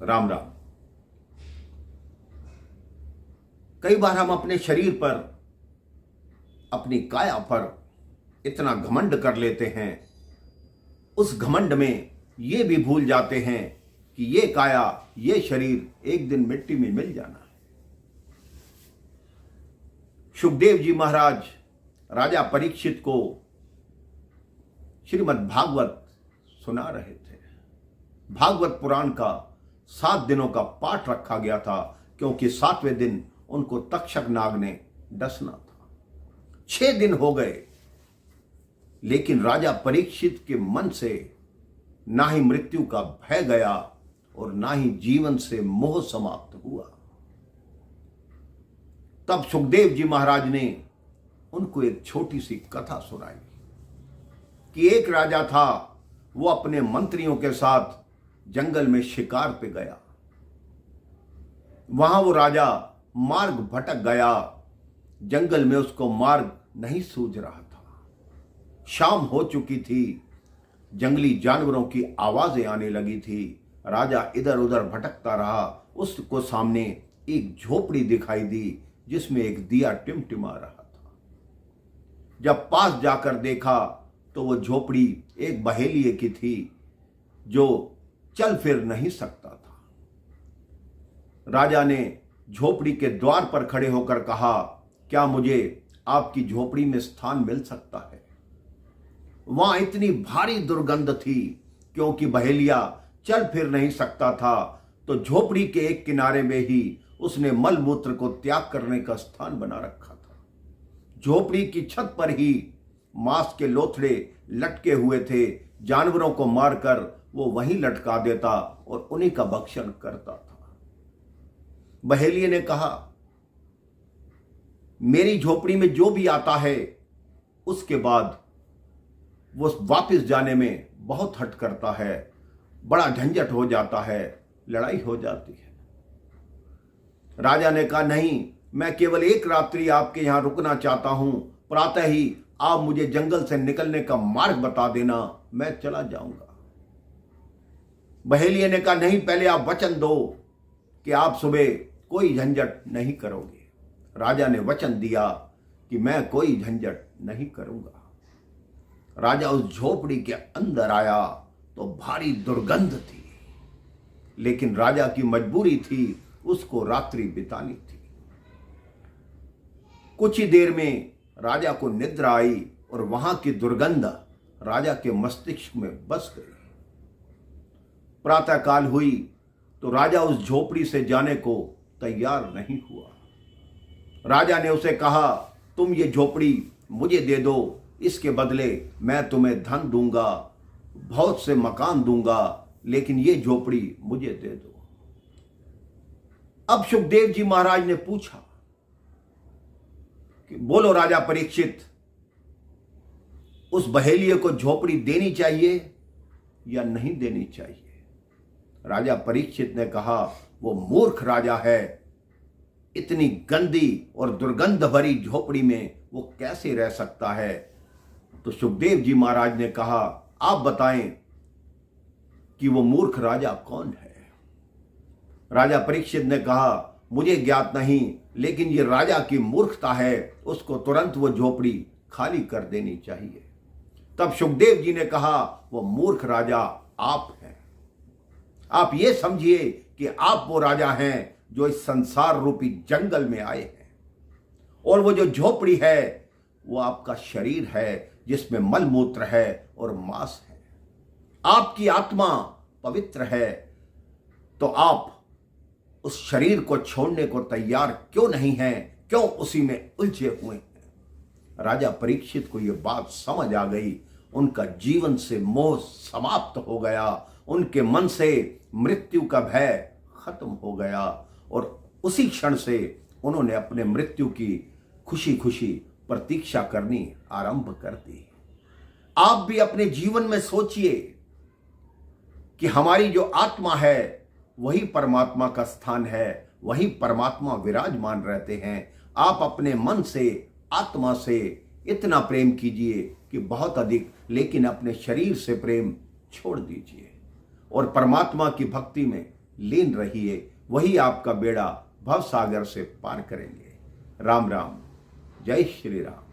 राम राम। कई बार हम अपने शरीर पर, अपनी काया पर इतना घमंड कर लेते हैं, उस घमंड में ये भी भूल जाते हैं कि ये काया, ये शरीर एक दिन मिट्टी में मिल जाना है। सुखदेव जी महाराज राजा परीक्षित को श्रीमद् भागवत सुना रहे थे। भागवत पुराण का 7 दिनों का पाठ रखा गया था, क्योंकि 7वें दिन उनको तक्षक नाग ने डसना था। 6 दिन हो गए, लेकिन राजा परीक्षित के मन से ना ही मृत्यु का भय गया और ना ही जीवन से मोह समाप्त हुआ। तब सुखदेव जी महाराज ने उनको एक छोटी सी कथा सुनाई कि एक राजा था, वो अपने मंत्रियों के साथ जंगल में शिकार पे गया। वहां वो राजा मार्ग भटक गया, जंगल में उसको मार्ग नहीं सूझ रहा था। शाम हो चुकी थी, जंगली जानवरों की आवाजें आने लगी थी। राजा इधर उधर भटकता रहा। उसको सामने एक झोपड़ी दिखाई दी, जिसमें एक दिया टिमटिमा रहा था। जब पास जाकर देखा तो वो झोपड़ी एक बहेलिये की थी, जो चल फिर नहीं सकता था। राजा ने झोपड़ी के द्वार पर खड़े होकर कहा, क्या मुझे आपकी झोपड़ी में स्थान मिल सकता है? वहां इतनी भारी दुर्गंध थी, क्योंकि बहेलिया चल फिर नहीं सकता था, तो झोपड़ी के एक किनारे में ही उसने मल मूत्र को त्याग करने का स्थान बना रखा था। झोपड़ी की छत पर ही मांस के लोथड़े लटके हुए थे। जानवरों को मारकर वो वहीं लटका देता और उन्हीं का भक्षण करता था। बहेलिये ने कहा, मेरी झोपड़ी में जो भी आता है, उसके बाद वो वापस जाने में बहुत हट करता है, बड़ा झंझट हो जाता है, लड़ाई हो जाती है। राजा ने कहा, नहीं, मैं केवल एक रात्रि आपके यहां रुकना चाहता हूं। प्रातः ही आप मुझे जंगल से निकलने का मार्ग बता देना, मैं चला जाऊंगा। बहेलिये ने कहा, नहीं, पहले आप वचन दो कि आप सुबह कोई झंझट नहीं करोगे। राजा ने वचन दिया कि मैं कोई झंझट नहीं करूंगा। राजा उस झोपड़ी के अंदर आया तो भारी दुर्गंध थी, लेकिन राजा की मजबूरी थी, उसको रात्रि बितानी थी। कुछ ही देर में राजा को निद्रा आई और वहां की दुर्गंध राजा के मस्तिष्क में बस गई। प्रातःकाल हुई तो राजा उस झोपड़ी से जाने को तैयार नहीं हुआ। राजा ने उसे कहा, तुम ये झोपड़ी मुझे दे दो, इसके बदले मैं तुम्हें धन दूंगा, बहुत से मकान दूंगा, लेकिन ये झोपड़ी मुझे दे दो। अब सुखदेव जी महाराज ने पूछा कि बोलो राजा परीक्षित, उस बहेलिये को झोपड़ी देनी चाहिए या नहीं देनी चाहिए? राजा परीक्षित ने कहा, वो मूर्ख राजा है, इतनी गंदी और दुर्गंध भरी झोपड़ी में वो कैसे रह सकता है? तो सुखदेव जी महाराज ने कहा, आप बताएं कि वो मूर्ख राजा कौन है? राजा परीक्षित ने कहा, मुझे ज्ञात नहीं, लेकिन ये राजा की मूर्खता है, उसको तुरंत वो झोपड़ी खाली कर देनी चाहिए। तब सुखदेव जी ने कहा, वो मूर्ख राजा आप हैं। आप ये समझिए कि आप वो राजा हैं जो इस संसार रूपी जंगल में आए हैं, और वो जो झोपड़ी है वो आपका शरीर है, जिसमें मल मूत्र है और मांस है। आपकी आत्मा पवित्र है, तो आप उस शरीर को छोड़ने को तैयार क्यों नहीं हैं? क्यों उसी में उलझे हुए हैं? राजा परीक्षित को यह बात समझ आ गई। उनका जीवन से मोह समाप्त हो गया, उनके मन से मृत्यु का भय खत्म हो गया, और उसी क्षण से उन्होंने अपने मृत्यु की खुशी खुशी प्रतीक्षा करनी आरंभ कर दी। आप भी अपने जीवन में सोचिए कि हमारी जो आत्मा है वही परमात्मा का स्थान है, वही परमात्मा विराजमान रहते हैं। आप अपने मन से, आत्मा से इतना प्रेम कीजिए कि बहुत अधिक, लेकिन अपने शरीर से प्रेम छोड़ दीजिए और परमात्मा की भक्ति में लीन रहिए, वही आपका बेड़ा भव सागर से पार करेंगे। राम राम, जय श्री राम।